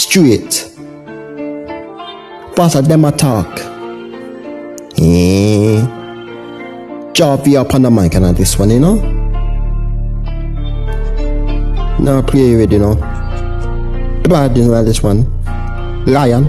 straight. Boss of them a talk. Javi up on the mic and this one, you know. Now play with, you know. The bad, you know, this one. Lion.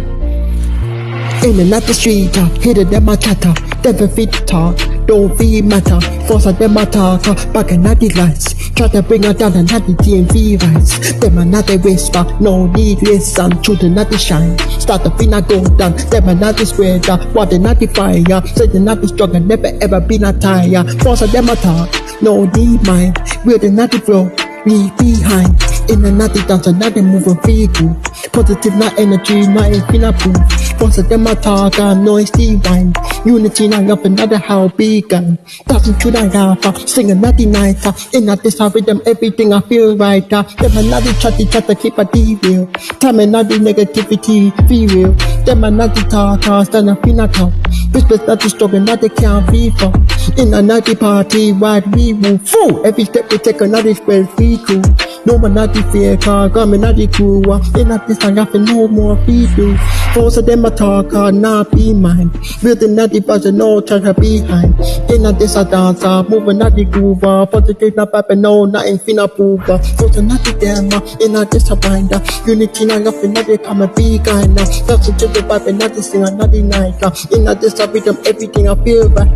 In the night the street, hidden them a chatter. Never fit talk, don't feel matter. Force of them a talk, back and at the lights. Try to bring her down and have the DMV rights. Them are not the whisper, no need listen. Children not the shine, start the finna go down. Them are not the spreader, water not the fire. Say they not the struggle, never ever been a tire. Force of them a talk, no need mind. We're the not the flow, we behind. In the night the dance, another moving vehicle. Positive, not energy, not infinite proof. Force of them a talk, noise the wine. Unity, not up another how begun. Dancing to the laugh, sing another night. In a this rhythm, everything I feel right. Them another chatty, keep a D-real. Time another negativity, be real. Them another talk, stand up in a top. Whispers not the struggle, not the can't be for. In another party, wide we move. Full, every step we take another square free cool. No one not the fear car, got me not the crew. In not this I got no more people. Force of them a talk, not be mine. Building not the buzzer, no touch behind. In not this I dance, moving not the groove. Positive not papa, no, nothing finna prove. Force of not the demo, in not this a binder. Unity not nothing, not the come and be kind. That's to the Bible, not the singer, not the night. In not this I rhythm, everything I feel right.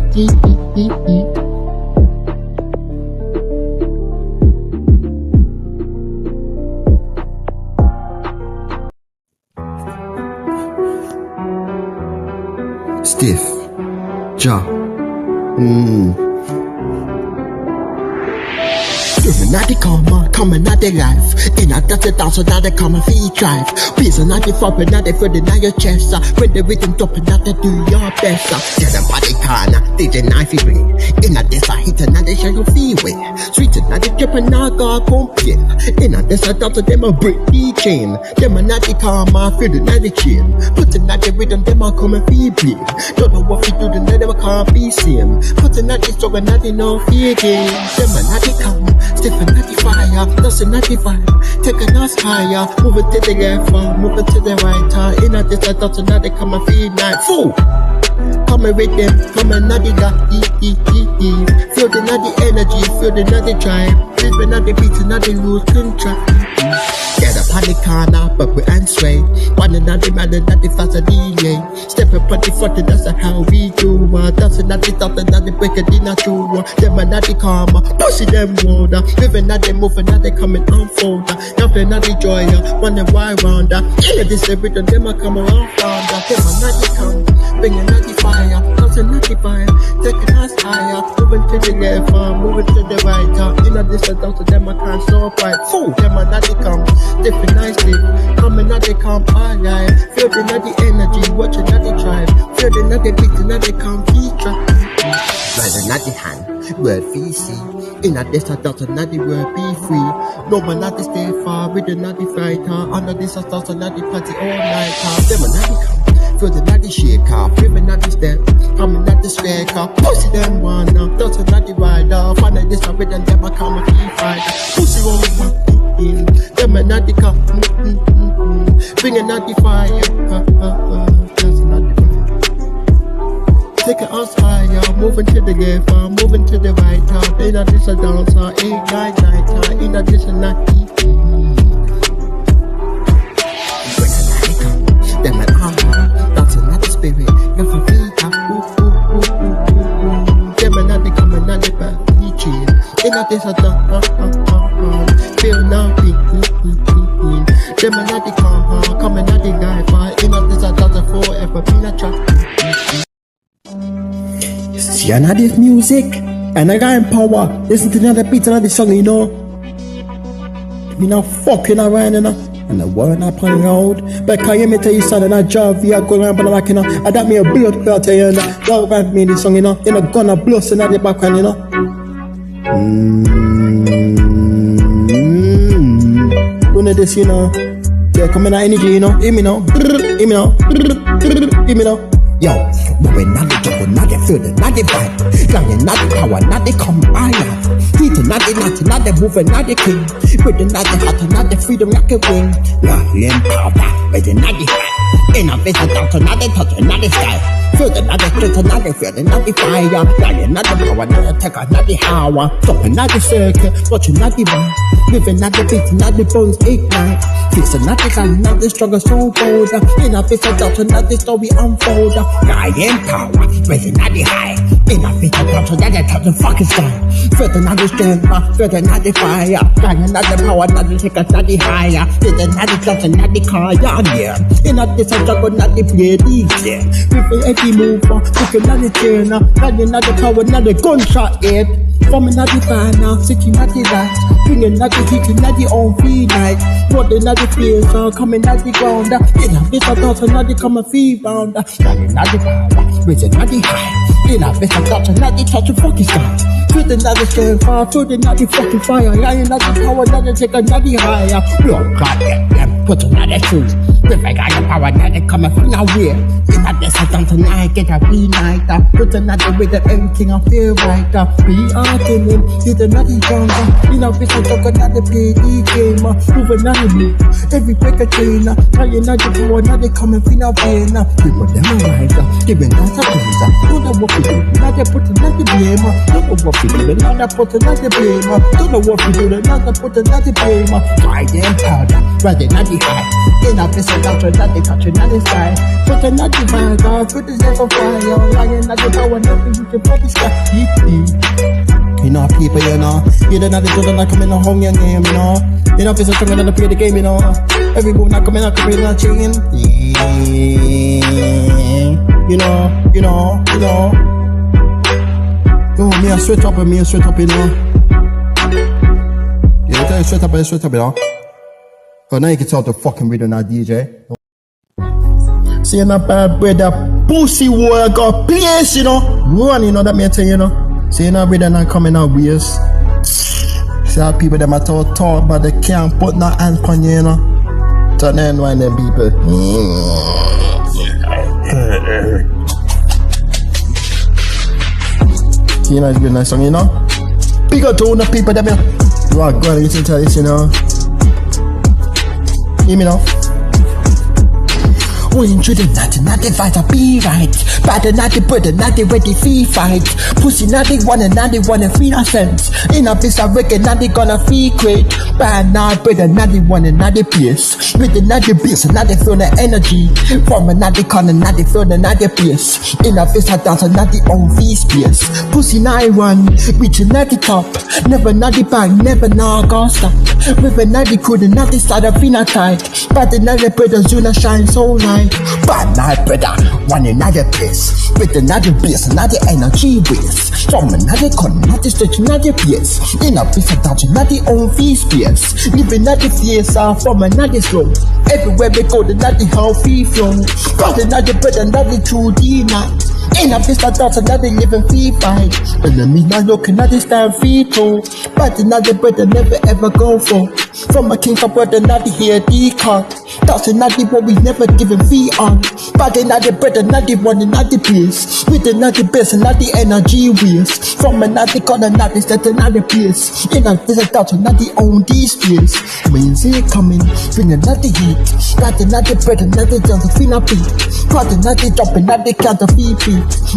Stiff. Ja. Not the karma, coming not the life. In a that's a dance, so now they come and feel drive. Peace and not the fuck, but now they feel it now your chest. When the rhythm dropping, now they do your best. Tell them body corner, DJ knifey way. In a this I hit and now they share your feel way. Sweet and now they trip and now got complain. In a this I dance, so them a break the chain. Them a not the karma, feel the now the chain. Putting out the rhythm, them a come and feel pain. Don't know what we do, then they never can't be same. Putting out the struggle, now they know fear game. Them a not the karma. Stiff and not the fire, nothing not the vibe. Taking us higher, move it to the left, move it to the right. In a this I thought, so now they come and feel night. Fool! Come and with them, come and not the feel the not the energy, feel the not the drive. Feel the not the beat, not the lose control. Get up on the corner, but we ain't sway. One another man, not the faster delay. Step up on the front, that's how we do. That's not the top, and not the break, and not true. Them and not the karma, pushing them water. Living not they moving, not they coming unfold. Nothing not the joy, wondering why round. Yeah, this everything, them are come around. Them are not the come, bringing not the fire. Nothing not the fire, taking us higher. Moving to the left, moving to the right. You know this is down to them, I can't stop right. Fool, them are not the come. Different nicely, coming out they come alive. Feel the not the energy, watching not the drive. Feel the not the beat, not the come feature. Rather not the hand, word VC. In a this I thought not the word be free. No man not the stay far, with the not the fighter. Under this I thought not the party all night. Them a not the come, feel the not the shaker. Feel the not the step, coming not the striker. Pussy them one now, thoughts not the rider. Find this I with them, I come and feel fighter. Pussy on them and not the cup, bringing out the fire, just not the fire. Taking us higher, moving to the left, moving to the right. In a this a dancer, 8, 9, 9, in a this a night. Them and that's another spirit. Never feel them and not the come and not the back. In a this a dancer, feel nothing. Them and not the come, coming at the life. In a this a dancer forever, been a track. See another music, and I got power. Listen to another beat, another song, you know. Me not fucking around, you know. And the word up on the road. But can you tell you something? I drive via going around, but like, you know, I got me a blood clot, you know. Don't grab me this song, you know. You know, gonna blow in the background, you know. One of this, you know. Yeah, come in that energy, you know. Hear me now. Hear me now. Hear me now. Yo, moving not the trouble, not the feeling, not the vibe. Clanging not the power, not the come higher. Heating not the moving, not the king. With the night, the heart, and not the freedom like a wing. Limb powder, with the night, in a vision, down to not the touch, not the sky. Feel the night, the not the feel the not the fire. Lying, not the power, not the tech, not the hour. Stopping, not the circle, watching, not the one. Living, not the beat, not the bones, ignite. Fixing, not the gun, not the struggle, so bolder. In a vision, down to not the story unfold. Lying power, raising, not the high. In a vision, down to not the touch, the fucking sky. Feel the not the strength, feel the not the fire. Lying, not the power, not the tech, not the higher. Feel the not the clutch, not the car, yeah. In a vision, struggle, not the play, DJ. With every move, looking at the chain, lying, not the power, not the gunshot, it. Forming at the banner, sitting at the light, bringing at the heat, at the own free night. Rolling at the place, coming at the ground. In a bit of thoughts, not the come a free round. Lying at the power, raising at the high. In a bit of thoughts, not the touch of fucking sky. Feeling at the strength, feeling at the fucking fire. Lying at the power, not the take another higher. Lord God, them, put another truth. If I got the power, not the come a free away. In a bit of thoughts, tonight, get a free night. Put another with everything I feel right. We are killing, did another younger. You know, bitch, I talk another PD game. Move another move, every break a chain. Trying not to go another coming free now, pain. People, them a rider, giving us a closer. Don't know what we do, not put another blame. Don't know what we do, not put another blame. Don't know what we do, not put another blame. Try them powder, rather not the high. In a piece of doctor, not the touch, not the sky. Put another vibe, put the zero fire. Lying at the power, nothing you can put the sky. You know, people, you know, you don't have to do that, come in a home, your name, you know. You know, if it's a thing, to play the game, you know. Every move, not coming out, coming out, chain. You know. Oh, me a sweat up, you know. Yeah, tell you sweat up, you know. But now you can tell the fucking rhythm now, DJ. See, you're not bad, brother. Pussy war got place, you know. Run, you know, that me tell you, know. See, you're not brother not coming out ways. See how people them are talk, but they can't put no hands on you, you know. So then why them people? See, you know, it's a nice song, you know. Big up to all the people them, you are going to listen to this, you know. Hear me now. Going through the night, not the fight, I be right. Bad not the brother, not the ready fee fight. Pussy not the one and not the one and free no sense. In a piece of record, not the gonna fee great. Bad not brother, not the one and not the place. With the not the bass, not the feel the energy. From a not the corner, not the feel the not the place. In a piece of dance, not the own fee space. Pussy not run, reaching not the top. Never not the bang, never not gonna stop. With a not the crew, not the side of finna tight. But the not the brother, Zuna shine so light. Bad night, brother, one another place. With another bass, another energy waste. From another corner, not the stretch, another place. In a piece of dodge, not the own fee space. Living another face, from another slow. Everywhere we go, the not the healthy flow. Got another brother, not the 2D night. In a piece of dodge, another living fee fight. Enemy not looking at this time fee too. But another brother never ever go for. From a king of brother, not the here decon. That's another what we never given fee on. But another brother, not the one, not the place. With another best, not the energy waste. From another corner, not the set, another place. In a visit out, not the own these space. When you see it coming, bring another heat. Got another brother, another dance, finna beat. Got another drop, another count of feet.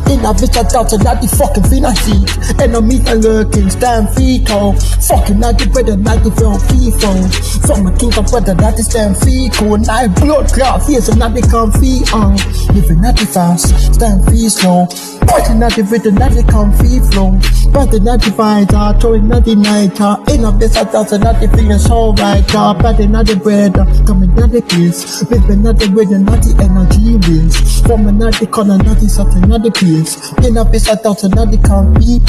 In a visit out, not the fucking finna see. Enemies are lurking, stand feet tall. Fucking not the brother, not the film fee phone. From a king of brother, not the stand feet cool. Night blood clot face and not the comfy on. Living not the fast, stand fee slow. Fighting not the rhythm, not the comfy flow. But the not the fighter, throwing not the nighter. In a best of thoughts and not the feeling so right. But the not the bread, coming not the kiss. Living not the rhythm, not the energy waste. From a not the corner, not the something, not the place. In a best of thoughts and not the comfy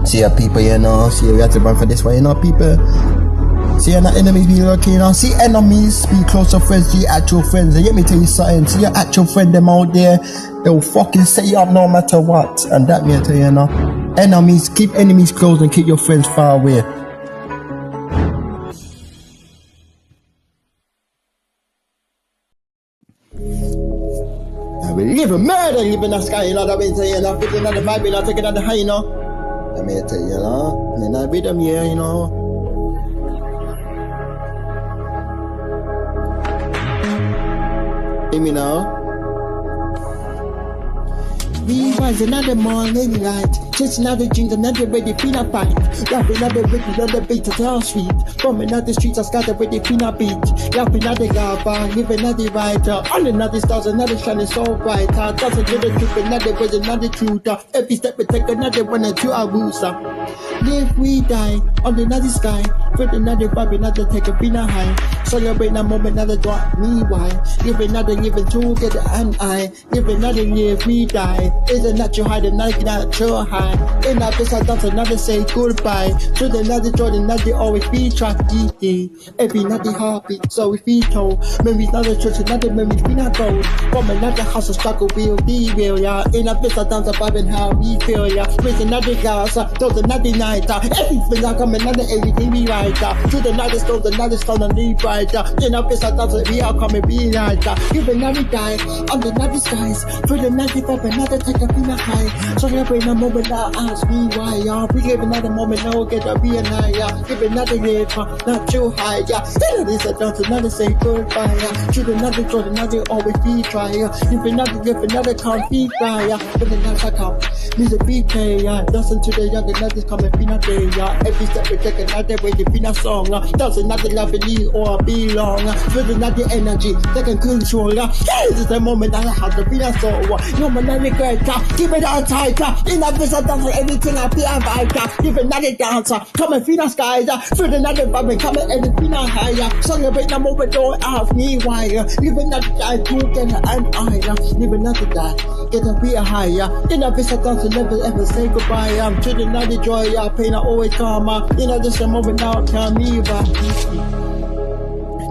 see ya people, you know. See, we have to run for this one, you know, people. See, your enemies be looking, you know. See, enemies be closer friends to your actual friends. And let me tell you something. See, your actual friend, them out there, they'll fucking set you up no matter what. And that me I tell you, you know. Enemies, keep enemies close and keep your friends far away. I will live a murder, live in the sky, you know. That means, you know, picking on the vibe, you know, taking on the high, you know. I may tell you, you know, and I beat them here, you know. hear me now? We rise another morning light, chase another dreams, another ready finna fight. Rap another rhythm, another beat to town street. From another streets, I scattered ready finna beat. Rap another lava, live another writer. On another stars, another shining so bright. Doesn't get a truth, another was another truth. Every step we take another one or two hours. Live, we die, on another sky. With another vibe, another take a finna high. Celebrate a moment, another drop me why. Live another living together and I. Live another live, we die. Is a natural high, the night natural high. In our best, I dance another say goodbye. To the another joy, another always be tracked. Every another heartbeat, so we feel told. Memories another church, another memories we not gold. From another house of struggle, we'll be real, yeah. In our best, I dance about how we feel, yeah. With another glass, those another night. Everything I come another everything we right. To the night, stone, another stone, and leave right. In our best, I dance, we are coming, be right. Give another die, on the night skies. For the night, another take a finna high. Celebrate a moment, now ask me why, yeah. We give another moment, no get a be an eye, yeah. Give another live, not too high, yeah. Still this a dance, another say goodbye, yeah. Shoot another joy, another always be try, yeah. Give another can't be fly, yeah. When the nights I come, music be play, yeah. Listen to the young, another coming finna day, yeah. Every step we take another way, the finna song, yeah. Does another love believe or belong, with another energy, taking control, yeah. This is the moment I have to finna soul, no man, keep it on tight, in a visit dance everything I feel and vibe, give another dancer, come and feel the skies, feel another vibe, come and everything I higher, celebrate the moment, don't ask me why, live another die, together and I, live another die, get a be a higher, in a visit dance never ever say goodbye, I'm to another joy, pain I always come, just a moment now, tell me back.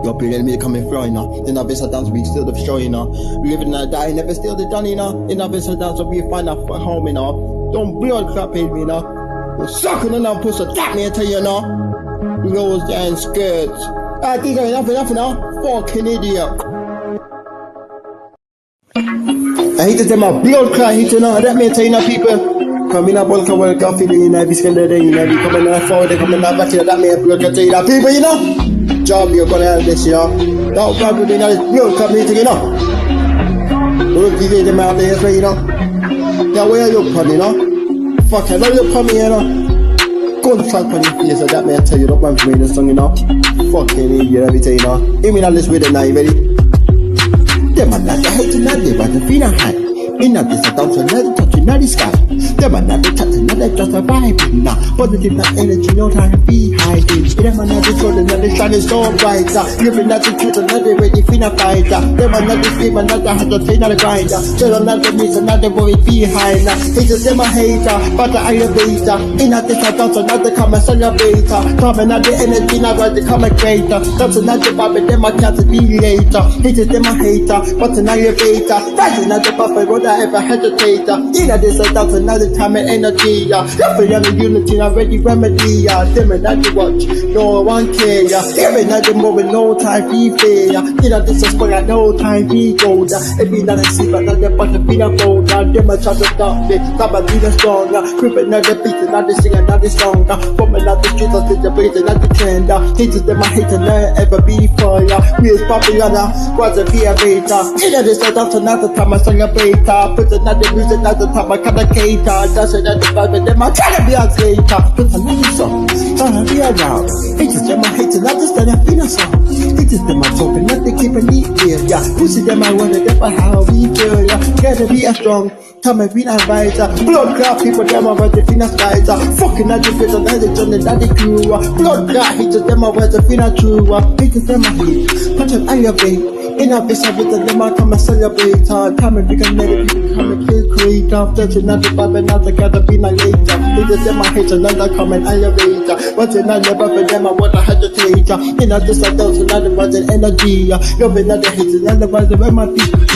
Your period me coming through, you know. In a visa dance, we still the show, you know. We live in a die, never steal the done, you know. In a visa dance, we find out for home, you know. Don't blood crap me, you know. You're sucking on that pussy, tap me, I tell you, you know. Nose and skirts. I think enough now. Fucking idiot. I hate them a blood cry, hate you know. That me, tell you, know, people. Come in a bulk of work, I'm feeling, you know, every single day, you know. We come in forward, they come in back here, that me, blood cry, tell you, that people, you know. Job you're gonna have this year. Don't probably you'll come here, you know. We'll give them out there, you know. Now where you from, you know? Fuck, I know you're coming, you know. Go and try on your face, that man tell you don't want to the song, you know. Fucking idiot, everything, you know. Give me that list with it now, you ready? Them are not the hate to not, they want to feel high. In a this, I don't another touch in the sky. Them are not the touch, another just a vibe now. Positive not energy, no time to be hiding. Them are not the soul, another shining so bright. Giving not the truth, another ready finna fight. Them are not the sleep, another has to train on the grind. Tell another miss, another worry behind. It's them a hater, but I elevator. In a this, I don't another come and celebrate. Come another energy, now right to come a greater. That's another vibe, them I can't be later. It's them a hater, but an elevator. That's another buffet, I ever hesitate. In a this, that's another time and energy. Every other unity, I ready remedy. Them and not to watch, no one care. Every another moment, no time be fair. In a this, I no time be gold. Every night I see another button be a bold. Them I try to stop me, stop and be the strong. Grip another beat, another sing, another song. From another street, I see the breeze, another trend. Haters them I hate to never ever be for ya. We is popular, was a fear beta. In a this, that's another time I celebrate. Put another music, another time I come a cater. That's another vibe, and then I try to be a later. Put a new song, trying to be around. Haters them I hate to not just stand up in a song. Haters them I talking, not they keep a neat deal, yeah. Pussy them I wanna get for how we feel, yeah. Gotta be a strong, come and be an advisor. Blood clot people them I want to be a spider. Fucking at the face of the John and daddy crew. Blood clot haters them I want to be a true. Haters them I hate, put an elevate. In a visa with the them I come and celebrate. Come and big and negative, come and kill create. There's another vibe, another gotta be my later. Haters them I hate, another come and elevate. But another for them I want to hesitate. In a this I don't, another was an energy. You'll be another hate, another was the my people.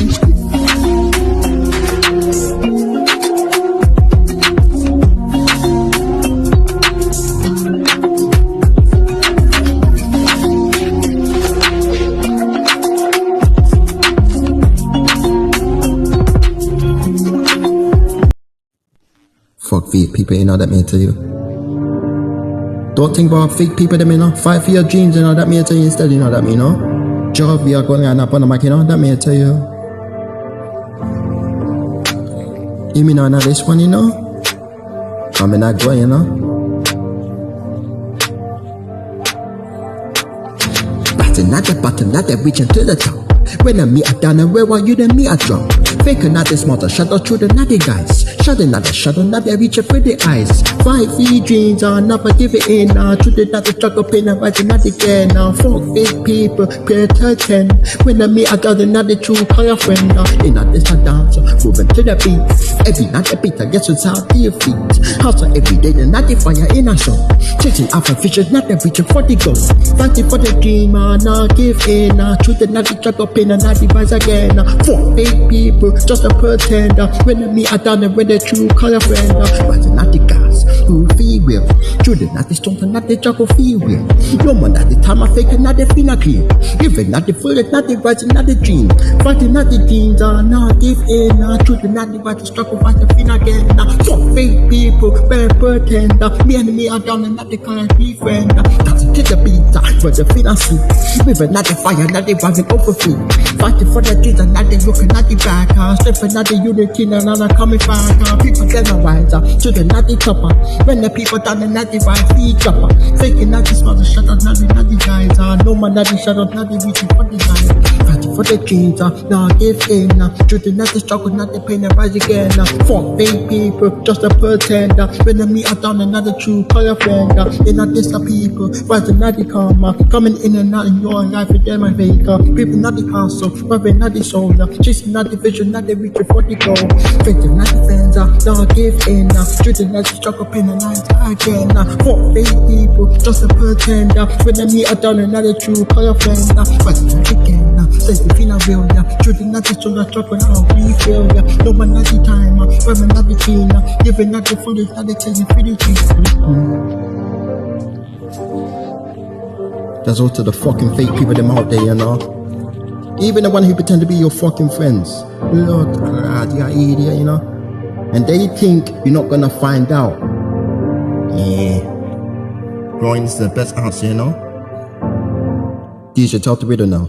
Fuck fake people, you know, that may tell you. Don't think about fake people, that may know. Fight for your dreams, you know, that may tell you instead, you know, that may know. Job, we are going on up on the mic, you know, that may tell you. You mean on this one, you know? I mean, I go, you know? But another reaching to the top. When I meet a down and where are you then me a drop? Fake another smarter, shut out through the naughty guys. Shut another reach for the eyes. 5 feet dreams are never give it in. To the another struggle pain and right another again. 4 fake people, pray to 10. When I meet a down another true call your friend. In a this a dance, moving to the beat. Every night the beat I guess it's out to your feet. Hustle every day, the night fire in a show. Chasing after fishes, not the reaching for the goal. Fighting for the dream, not give in. To the another struggle pain and not device again. 4 fake people, just a pretender. When I meet a down and when the true call your friend. Rising not the gas, who feel real. True the not the strong and not the juggle feel real. No more not the time I fake and not the feel clear. Even not the full, not the rising, not the dream. Fighting not the dreams, not give in. True the not the right struggle, fight the feel again. 4 fake people, very pretender. Me and me are down and not the kind of be friend. That's it to the beat, for the feel I see. Even not the fire, not the rising over free. Fighting for the dreams and not the looking, not the back. Stepping not the unity, and another coming back. People get a wiser to the natty chopper. When the people down the natty right feet chopper. Faking not the smother, shut up, not the guys. No man, not the shut up, not the reaching for the guys. Fighting for the dreams, now give in. To the natty struggle, not the pain, and rise again. 4 fake people, just a pretender. When the meet are down another true call your friend. They not this the people, rising not the karma. Coming in and out in your life with them and faker. People not the hustle, rubbing not the shoulder. Chasing not the vision, not the reaching for the goal. Faking not the fans, now give in. Shooting not the struggle, pain and night again. 4 fake people, just a pretender. When the meet are down another true call your friend. Rising not again, say you feel not real. Shooting not the struggle, struggle, now we feel. No one not the time, women not the teen. Giving not the food, not the chasing for the cheese. That's all to the fucking fake people them out there, you know. Even the one who pretend to be your fucking friends. Lord, you're an idiot, you know. And they think you're not gonna find out. Yeah. Growing is the best answer, you know. DJ, talk to Riddle now.